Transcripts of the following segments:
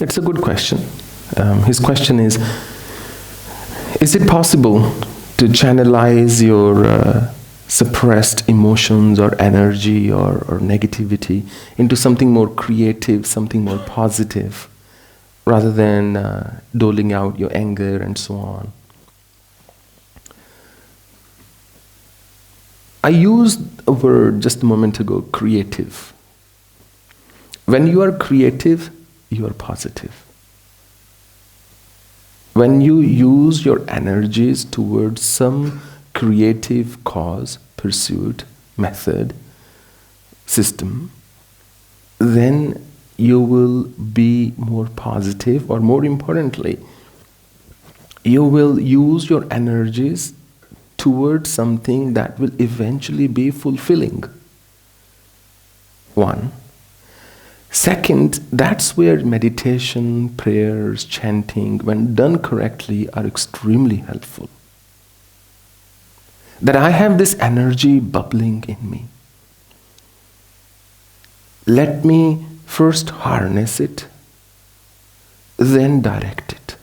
It's a good question. His question is it possible to channelize your suppressed emotions or energy or negativity into something more creative, something more positive, rather than doling out your anger and so on? I used a word just a moment ago, creative. When you are creative, you are positive. When you use your energies towards some creative cause, pursuit, method, system, then you will be more positive, or more importantly, you will use your energies towards something that will eventually be fulfilling. One. Second, that's where meditation, prayers, chanting, when done correctly, are extremely helpful. That I have this energy bubbling in me. Let me first harness it, then direct it.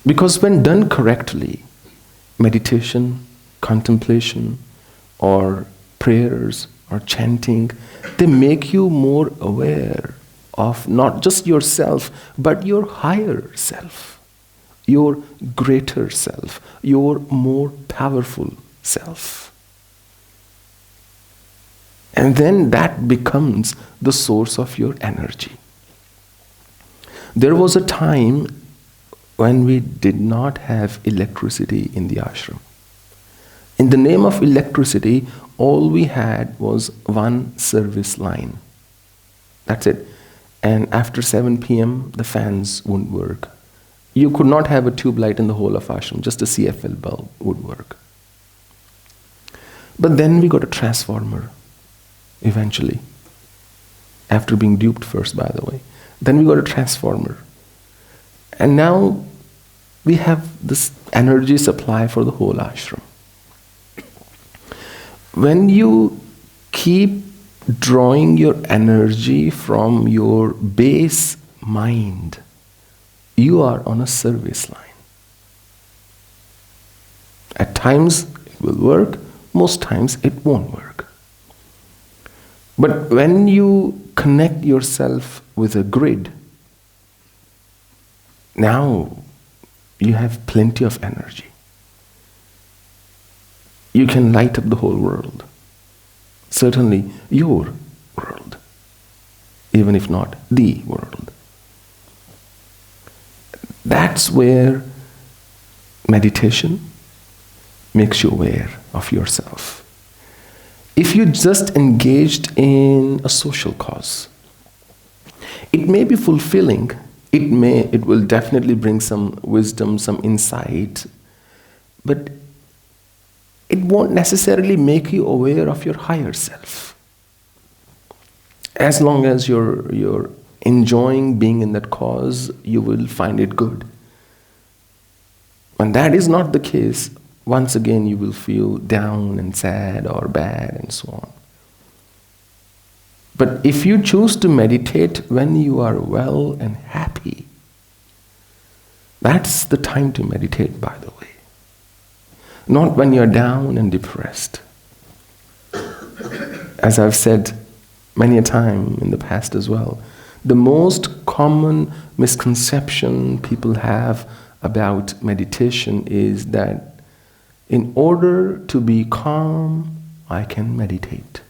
Because when done correctly, meditation, contemplation, or prayers, or chanting, they make you more aware of not just yourself, but your higher self, your greater self, your more powerful self. And then that becomes the source of your energy. There was a time when we did not have electricity in the ashram. In the name of electricity, all we had was one service line. That's it. And after 7 p.m., the fans wouldn't work. You could not have a tube light in the whole of ashram, just a CFL bulb would work. But then we got a transformer, eventually. After being duped first, by the way. Then we got a transformer. And now we have this energy supply for the whole ashram. When you keep drawing your energy from your base mind, you are on a service line. At times it will work, most times it won't work. But when you connect yourself with a grid, now you have plenty of energy. You can light up the whole world. Certainly your world, even if not the world. That's where meditation makes you aware of yourself. If you just engaged in a social cause, it may be fulfilling. It will definitely bring some wisdom, some insight, but it won't necessarily make you aware of your higher self. As long as you're enjoying being in that cause, you will find it good. When that is not the case, once again you will feel down and sad or bad and so on. But if you choose to meditate when you are well and happy, that's the time to meditate, by the way. Not when you're down and depressed. As I've said many a time in the past as well, the most common misconception people have about meditation is that in order to be calm, I can meditate.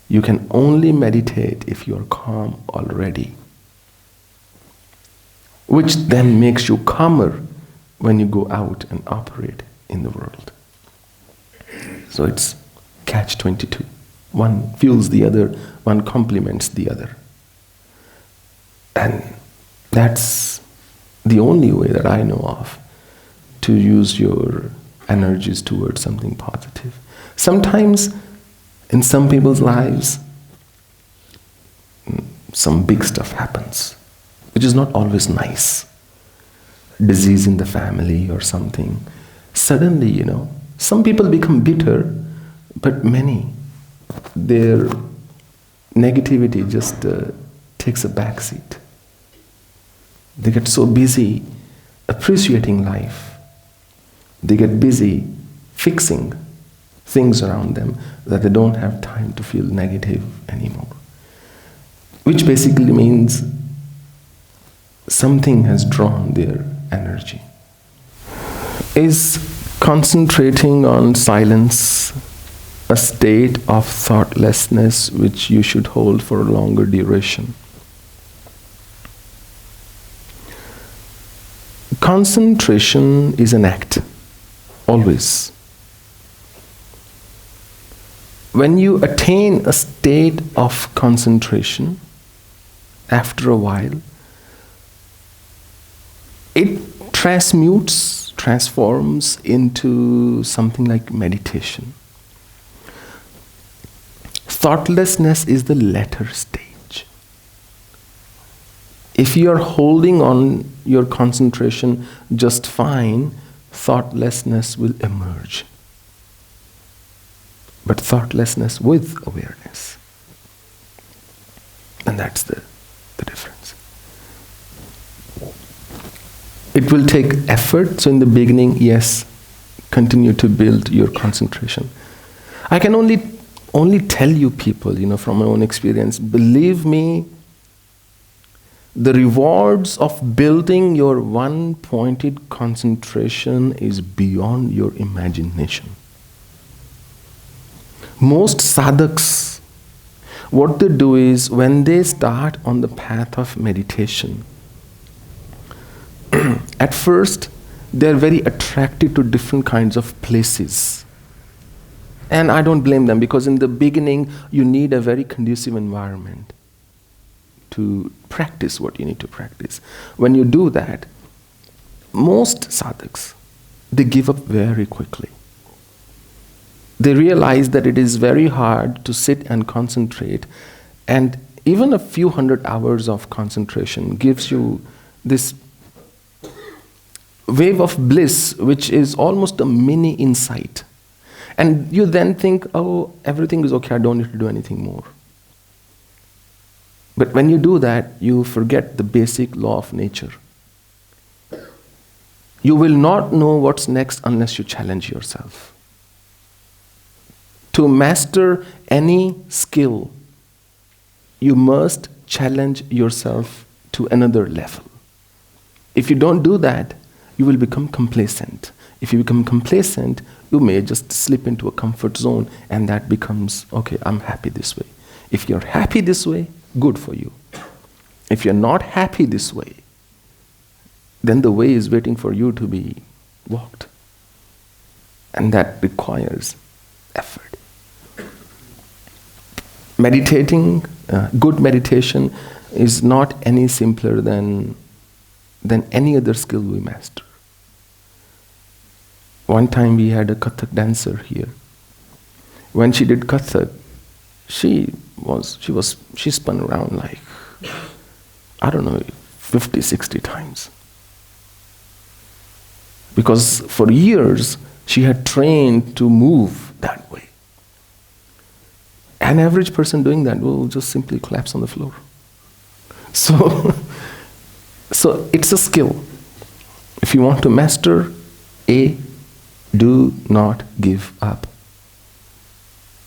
You can only meditate if you're calm already, which then makes you calmer when you go out and operate in the world. So it's catch-22. One fuels the other, one complements the other. And that's the only way that I know of to use your energies towards something positive. Sometimes in some people's lives, some big stuff happens, which is not always nice. Disease in the family or something. Suddenly, some people become bitter, but many, their negativity just takes a back seat. They get so busy appreciating life. They get busy fixing things around them that they don't have time to feel negative anymore. Which basically means something has drawn their energy. Is concentrating on silence a state of thoughtlessness which you should hold for a longer duration? Concentration is an act, always. When you attain a state of concentration, after a while, it transforms into something like meditation. Thoughtlessness is the latter stage. If you are holding on your concentration just fine, thoughtlessness will emerge. But thoughtlessness with awareness. And that's the difference. It will take effort. So in the beginning, yes, continue to build your concentration. I can only tell you people, from my own experience, believe me, the rewards of building your one-pointed concentration is beyond your imagination. Most sadhaks, what they do is when they start on the path of meditation, at first they're very attracted to different kinds of places. And I don't blame them, because in the beginning you need a very conducive environment to practice what you need to practice. When you do that, most sadhaks, they give up very quickly. They realize that it is very hard to sit and concentrate, and even a few hundred hours of concentration gives you this wave of bliss, which is almost a mini insight. And you then think, oh, everything is okay, I don't need to do anything more. But when you do that, you forget the basic law of nature. You will not know what's next unless you challenge yourself. To master any skill, you must challenge yourself to another level. If you don't do that, you will become complacent. If you become complacent, you may just slip into a comfort zone, and that becomes, okay, I'm happy this way. If you're happy this way, good for you. If you're not happy this way, then the way is waiting for you to be walked. And that requires effort. Meditating, good meditation, is not any simpler than any other skill we master. One time we had a Kathak dancer here. When she did Kathak, she spun around like, I don't know, 50, 60 times. Because for years, she had trained to move that way. An average person doing that will just simply collapse on the floor. So it's a skill. If you want to master, A, do not give up.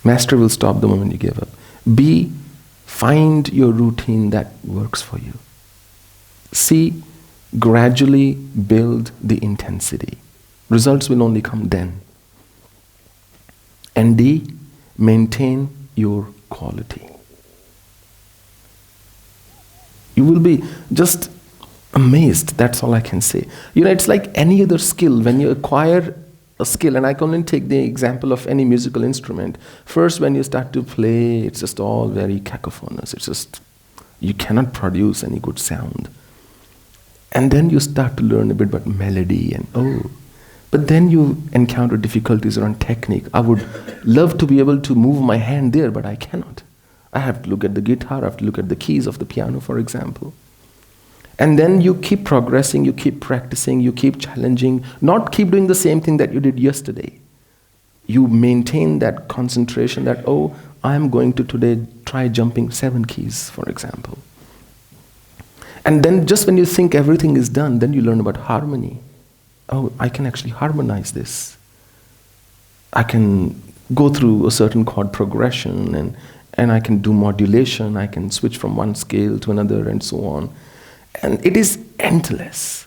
Master will stop the moment you give up. B, find your routine that works for you. C, gradually build the intensity. Results will only come then. And D, maintain your quality. You will be just amazed, that's all I can say. It's like any other skill. When you acquire a skill, and I can only take the example of any musical instrument. First, when you start to play, it's just all very cacophonous. It's just, you cannot produce any good sound. And then you start to learn a bit about melody but then you encounter difficulties around technique. I would love to be able to move my hand there, but I cannot. I have to look at the guitar, I have to look at the keys of the piano, for example. And then you keep progressing, you keep practicing, you keep challenging, not keep doing the same thing that you did yesterday. You maintain that concentration that, I'm going to today try jumping 7 keys, for example. And then just when you think everything is done, then you learn about harmony. Oh, I can actually harmonize this. I can go through a certain chord progression, and I can do modulation. I can switch from one scale to another and so on. And it is endless.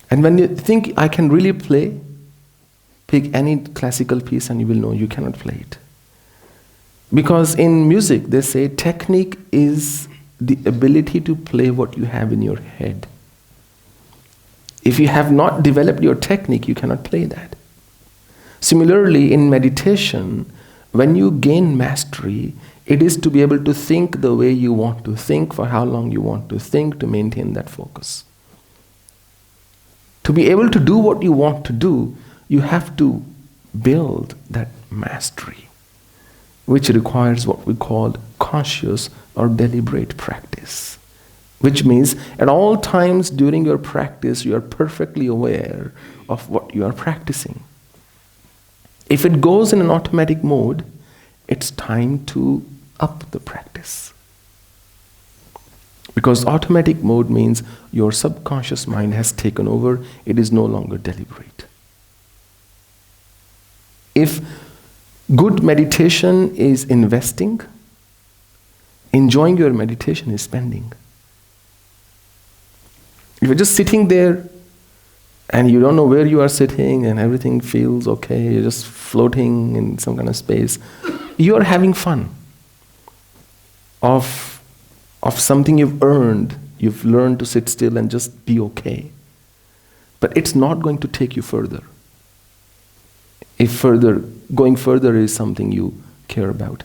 And when you think I can really play, pick any classical piece and you will know you cannot play it. Because in music, they say technique is the ability to play what you have in your head. If you have not developed your technique, you cannot play that. Similarly, in meditation, when you gain mastery, it is to be able to think the way you want to think, for how long you want to think, to maintain that focus. To be able to do what you want to do, you have to build that mastery, which requires what we call conscious or deliberate practice. Which means at all times during your practice, you are perfectly aware of what you are practicing. If it goes in an automatic mode, it's time to up the practice. Because automatic mode means your subconscious mind has taken over, it is no longer deliberate. If good meditation is investing, enjoying your meditation is spending. If you're just sitting there and you don't know where you are sitting and everything feels okay, you're just floating in some kind of space, you are having fun of something you've earned. You've learned to sit still and just be okay. But it's not going to take you further. If going further is something you care about.